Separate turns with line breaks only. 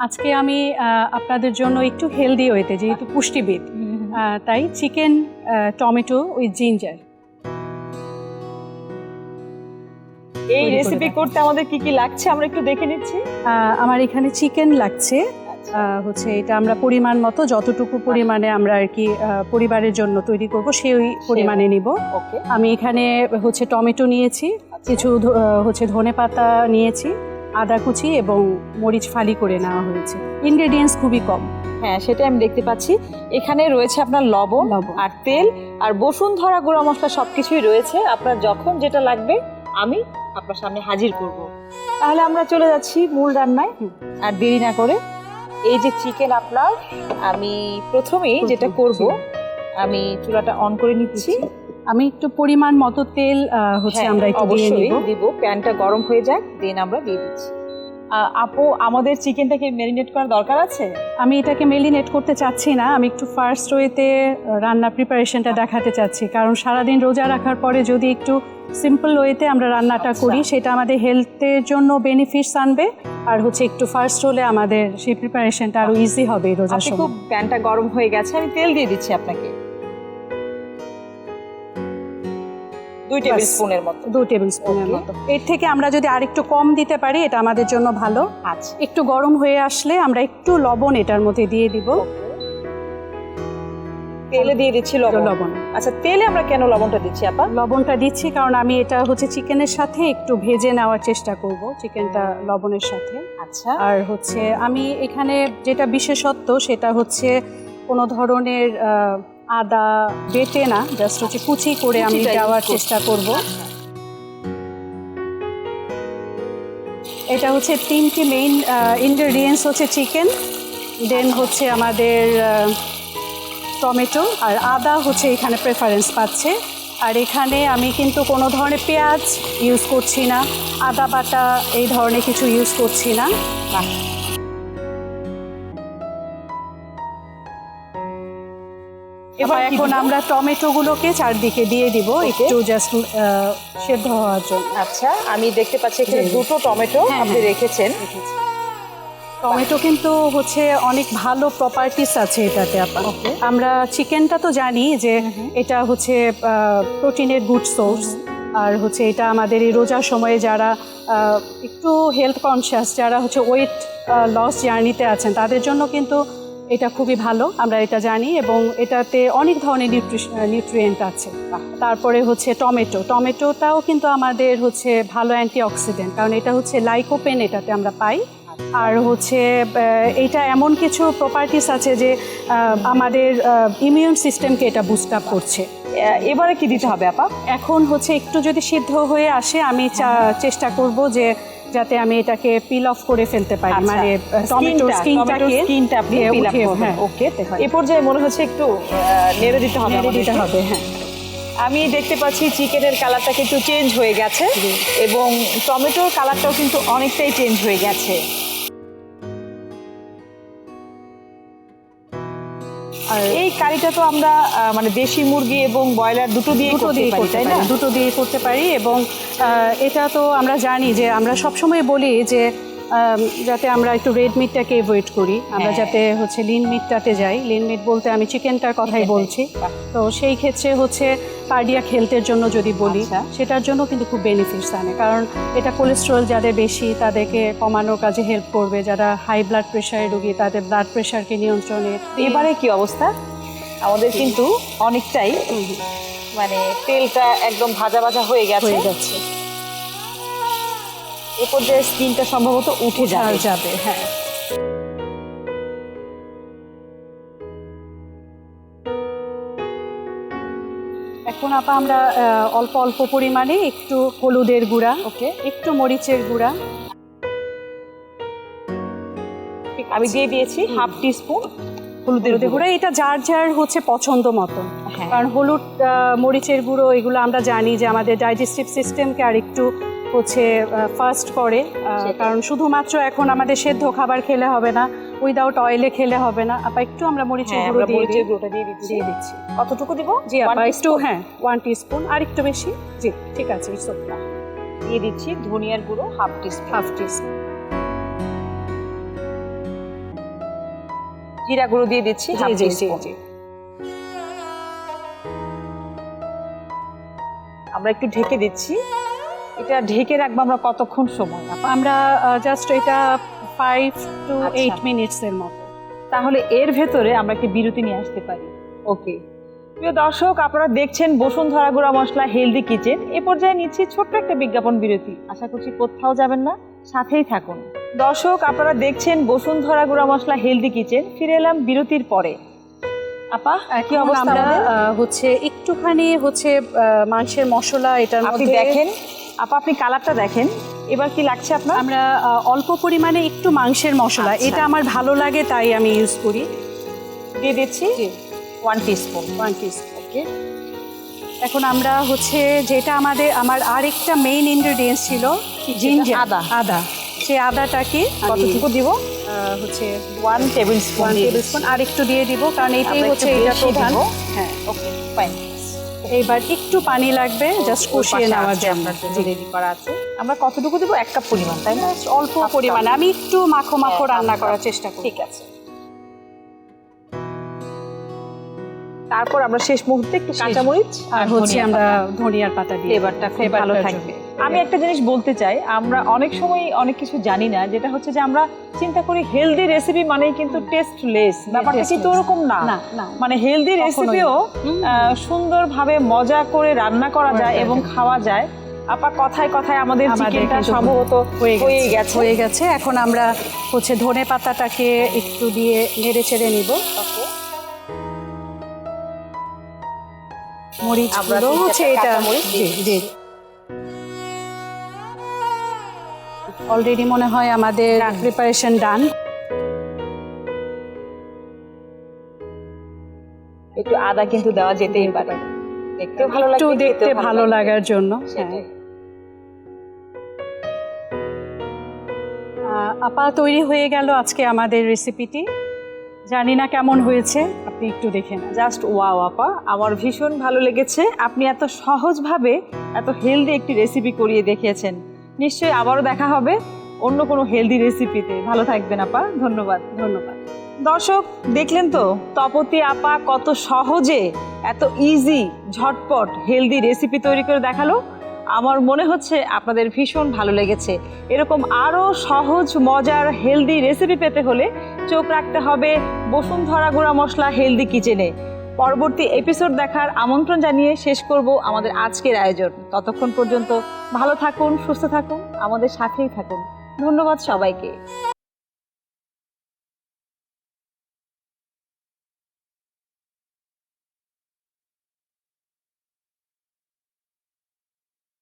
আজকে আমি আপনাদের জন্য একটু হেলদি ওয়েতে, যেহেতু পুষ্টিবিদ, তাই চিকেন টমেটো উইথ জিঞ্জার।
এই রেসিপি করতে আমাদের কি কি লাগছে আমরা একটু দেখে নিচ্ছি।
আমার এখানে চিকেন লাগছে, হচ্ছে এটা আমরা পরিমাণ মতো, যতটুকু পরিমাণে আমরা আর কি পরিবারের জন্য তৈরি করব সেই পরিমাণে নিব। আমি এখানে হচ্ছে টমেটো নিয়েছি, কিছু হচ্ছে ধনেপাতা নিয়েছি, আদা কুচি এবং মরিচ ফালি করে নেওয়া হয়েছে। ইনগ্রেডিয়েন্টস খুবই কম।
হ্যাঁ, সেটা আমি দেখতে পাচ্ছি। এখানে রয়েছে আপনার লবণ আর তেল আর বসুন্ধরা গুঁড়া মশলা, সবকিছুই রয়েছে। আপনার যখন যেটা লাগবে আমি আপনার সামনে হাজির করব। তাহলে আমরা চলে যাচ্ছি মূল রান্নায়। আর দেরি না করে, এই যে চিকেন আপনার, আমি প্রথমেই যেটা করব, আমি চুলাটা অন করে নিচ্ছি।
আমি একটু পরিমাণ মতো তেল হচ্ছে আমরা একটু
অবশ্যই দিব। প্যানটা গরম হয়ে যাক, দেন আমরা দিয়ে দিচ্ছি। আপু, আমাদের চিকেনটাকে ম্যারিনেট করার দরকার আছে?
আমি এটাকে ম্যারিনেট করতে চাচ্ছি না, আমি একটু ফার্স্ট ওয়েতে রান্না প্রিপারেশনটা দেখাতে চাচ্ছি। কারণ সারাদিন রোজা রাখার পরে যদি একটু সিম্পল ওয়েতে আমরা রান্নাটা করি, সেটা আমাদের হেলথের জন্য বেনিফিটস আনবে। আর হচ্ছে একটু ফার্স্ট হলে আমাদের সেই প্রিপারেশনটা আরো ইজি হবে রোজার সময়।
খুব প্যানটা গরম হয়ে গেছে, আমি তেল দিয়ে দিচ্ছি আপনাকে 2 টেবিল স্পুনের মতো।
2 টেবিল স্পুনের মতো। এর থেকে আমরা যদি আরেকটু কম দিতে পারি এটা আমাদের জন্য ভালো।
আচ্ছা,
একটু গরম হয়ে আসলে আমরা একটু লবণ এটার মধ্যে দিয়ে দিব।
তেলে দিয়ে দিচ্ছি লবণ। আচ্ছা, তেলে আমরা কেন লবণটা দিচ্ছি আপা?
লবণটা দিচ্ছি কারণ আমি এটা হচ্ছে চিকেনের সাথে একটু ভেজে নেওয়ার চেষ্টা করব, চিকেনটা লবণের সাথে।
আচ্ছা,
আর হচ্ছে আমি এখানে যেটা বিশেষত্ব সেটা হচ্ছে কোনো ধরনের আদা বেটে না, জাস্ট হচ্ছে কুচি করে আমি দেওয়ার চেষ্টা করব। এটা হচ্ছে 3টি মেইন ইনগ্রেডিয়েন্টস হচ্ছে চিকেন, দেন হচ্ছে আমাদের টমেটো আর আদা হচ্ছে এখানে প্রেফারেন্স পাচ্ছে। আর এখানে আমি কিন্তু কোনো ধরনের পেঁয়াজ ইউজ করছি না, আদা বাটা এই ধরনের কিছু ইউজ করছি না। এবার এখন আমরা টমেটোগুলোকে চারদিকে দিয়ে দিব একটু জাস্ট সেদ্ধ হওয়ার জন্য।
আচ্ছা, আমি দেখতে পাচ্ছি এখানে 2টো টমেটো আপনি রেখেছেন।
টমেটো কিন্তু হচ্ছে অনেক ভালো প্রপার্টিস আছে এটাতে। আমরা চিকেনটা তো জানি যে এটা হচ্ছে প্রোটিনের গুড সোর্স। আর হচ্ছে এটা আমাদের এই রোজার সময়ে যারা একটু হেলথ কনসিয়াস, যারা হচ্ছে ওয়েট লস জার্নিতে আছেন, তাদের জন্য কিন্তু এটা খুবই ভালো, আমরা এটা জানি। এবং এটাতে অনেক ধরনের নিউট্রিয়েন্ট আছে। তারপরে হচ্ছে টমেটোটাও কিন্তু আমাদের হচ্ছে ভালো অ্যান্টিঅক্সিডেন্ট, কারণ এটা হচ্ছে লাইকোপেন এটাতে আমরা পাই। আর হচ্ছে এটা এমন কিছু প্রপার্টিস আছে যে আমাদের ইমিউন সিস্টেমকে এটা বুস্ট আপ করছে।
এবারে কি দিতে হবে আপা?
এখন হচ্ছে একটু যদি সিদ্ধ হয়ে আসে আমি চেষ্টা করব যে যাতে আমি এটাকে পিল অফ করে ফেলতে পারি, মানে টমেটোর স্কিনটা দিয়ে উঠিয়ে।
ওকে, এই পর্যায়ে মনে হচ্ছে একটু নেড়ে দিতে হবে।
হ্যাঁ,
আমি দেখতে পাচ্ছি চিকেনের কালারটা কিন্তু চেঞ্জ হয়ে গেছে এবং টমেটোর কালারটাও কিন্তু অনেকটাই চেঞ্জ হয়ে গেছে। আর এই কারিটা তো আমরা মানে দেশি মুরগি এবং ব্রয়লার দুটো দিয়ে করতে
পারি। এবং এটা তো আমরা জানি যে আমরা সবসময় বলি যে যাতে আমরা একটু রেড মিটটাকে অ্যাভয়েড করি, আমরা যাতে হচ্ছে লিন মিটটাতে যাই। লিন মিট বলতে আমি চিকেনটার কথাই বলছি। তো সেই ক্ষেত্রে হচ্ছে কার্ডিয়াক হেলথের জন্য যদি বলি, সেটার জন্য কিন্তু খুব বেনিফিটস আনে। কারণ এটা কোলেস্টেরল যাদের বেশি তাদেরকে কমানোর কাজে হেল্প করবে, যারা হাই ব্লাড প্রেশারের রোগী তাদের ব্লাড প্রেশারকে নিয়ন্ত্রণে।
এবারে কি অবস্থা? আমাদের কিন্তু অনেকটাই মানে তেলটা একদম ভাজা ভাজা হয়ে গেছে। এরপর যে স্কিনটা সম্ভবত উঠে যাবে।
হ্যাঁ, এখন আপা আমরা অল্প অল্প পরিমাণে একটু হলুদের গুঁড়া, একটু মরিচের গুঁড়া
আমি দিয়ে দিয়েছি 1/2 টিস্পুন হলুদের গুঁড়া।
এটা যার যার হচ্ছে পছন্দ মতো। কারণ হলুদ মরিচের গুঁড়ো এগুলো আমরা জানি যে আমাদের ডাইজেস্টিভ সিস্টেমকে আর একটু হচ্ছে ফাস্ট করে। কারণ শুধুমাত্র এখন আমাদের সেদ্ধ খাবার খেলে হবে না, উইদাউট অয়েলে খেলে হবে না। আপা একটু আমরা মরিচের
গুঁড়োটা দিয়ে দিচ্ছি। কতটুকু দিব?
জি আপা, একটু 1 টিস্পুন, আর একটু বেশি। জি ঠিক আছে,
দিয়ে দিচ্ছি ধনিয়ার গুঁড়ো 1/2 টিস্পুন। জিরা গুঁড়ো দিয়ে দিচ্ছি হাফ
জি, জি,
টিস্পুন।
জি।
আমরা একটু ঢেকে দিচ্ছি। এটা ঢেকে রাখবো আমরা কতক্ষণ সময়?
আমরা জাস্ট এটা 5 to
আচ্ছা।
8 মিনিটসের মতো।
তাহলে এর ভেতরে আমরা একটি বিরতি নিয়ে আসতে পারি। ওকে, প্রিয় দর্শক, আপনারা দেখছেন বসুন্ধরা গুঁড়া মশলা হেলদি কিচেন। এ পর্যায়ে নিচ্ছি ছোট্ট একটা বিজ্ঞাপন বিরতি। আশা করছি কোথাও যাবেন না, সাথেই থাকুন। দর্শক, আপনারা দেখছেন বসুন্ধরা গুঁড়া মশলা হেলদি কিচেন। ফিরে এলাম বিরতির পরে। আপা, কি
এখন
অবস্থা
আমরা
আমাদের?
হচ্ছে একটুখানি হচ্ছে মাংসের মশলা এটার
আপনি
মধ্যে
দেখেন আপা, আপনি কালারটা দেখেন। এবার কি লাগছে আপনার?
আমরা অল্প পরিমাণে একটু মাংসের মশলা,
আচ্ছা।
এটা আমার ভালো লাগে তাই আমি ইউজ করি।
দিয়ে দিচ্ছি 1 টিস্পুন।
1 টিস্পুন। ওকে, এখন আমরা হচ্ছে যেটা আমার আরেকটা মেইন ইনগ্রেডিয়েন্টস ছিল জিঞ্জার, আদা। সেই আদাটাকে
কতটুকু দিব?
হচ্ছে
1 টেবিল স্পুন।
1 টেবিল স্পুন আর একটু দিয়ে দিব, কারণ এটাই
আমরা
হচ্ছে
একটু
এটা
বেশি
প্রধান।
দিব।
হ্যাঁ,
ওকে, ফাইন।
এইবার একটু পানি লাগবে জাস্ট কষিয়ে নেওয়ার জন্য।
রেডি করা আছে। আমরা কতটুকু দিব? 1 কাপ পরিমাণ, তাই না?
অল্প পরিমাণে, আমি একটু মাখো মাখো রান্না করার চেষ্টা করি।
ঠিক আছে। তারপর আমরা শেষ মুহূর্তে একটু কাঁচামরিচ
আর হচ্ছে আমরা ধনিয়ার পাতা দিয়ে
ফ্লেভারটা খুব ভালো থাকবে। আমি একটা জিনিস বলতে চাই, আমরা অনেক সময় অনেক কিছু জানি না, যেটা হচ্ছে যে আমরা চিন্তা করি হেলদি রেসিপি মানেই কিন্তু টেস্টলেস। ব্যাপারটা কিন্তু ওরকম না। মানে হেলদি রেসিপিও সুন্দরভাবে মজা করে রান্না করা যায় এবং খাওয়া যায়। আপা, কথায় কথায় আমাদের চিকেনটা সম্ভবত হয়ে গেছে।
এখন আমরা হচ্ছে ধনে পাতাটাকে একটু দিয়ে নেড়ে চেড়ে নিব। মরিচ গুঁড়ো হচ্ছে এটা। জি, অলরেডি মনে হয় আমাদের প্রিপারেশন ডান।
একটু আদা কিন্তু দেওয়া যেতেই পারে, দেখতে ভালো
একটু
লাগবে,
দেখতে ভালো লাগার জন্য।
সেটাই।
আপা, তৈরি হয়ে গেল আজকে আমাদের রেসিপিটি। জানি না কেমন হয়েছে, আপনি একটু দেখে নেন।
জাস্ট ওয়াও আপা, আমার ভীষণ ভালো লেগেছে। আপনি এত সহজভাবে এত হেলদি একটি রেসিপি করিয়ে দেখিয়েছেন। নিশ্চয়ই আবারও দেখা হবে অন্য কোনো হেলদি রেসিপিতে। ভালো থাকবেন আপা, ধন্যবাদ।
ধন্যবাদ।
দর্শক, দেখলেন তো তপতি আপা কত সহজে, এত ইজি, ঝটপট হেলদি রেসিপি তৈরি করে দেখালো। আমার মনে হচ্ছে আপনাদের ভীষণ ভালো লেগেছে। এরকম আরও সহজ মজার হেলদি রেসিপি পেতে হলে চোখ রাখতে হবে বসুন্ধরা গুঁড়া মশলা হেলদি কিচেনে। পরবর্তী এপিসোড দেখার আমন্ত্রণ জানিয়ে শেষ করব আমাদের আজকের আয়োজন। ততক্ষণ পর্যন্ত ভালো থাকুন, সুস্থ থাকুন, আমাদের সাথেই থাকুন। ধন্যবাদ সবাইকে।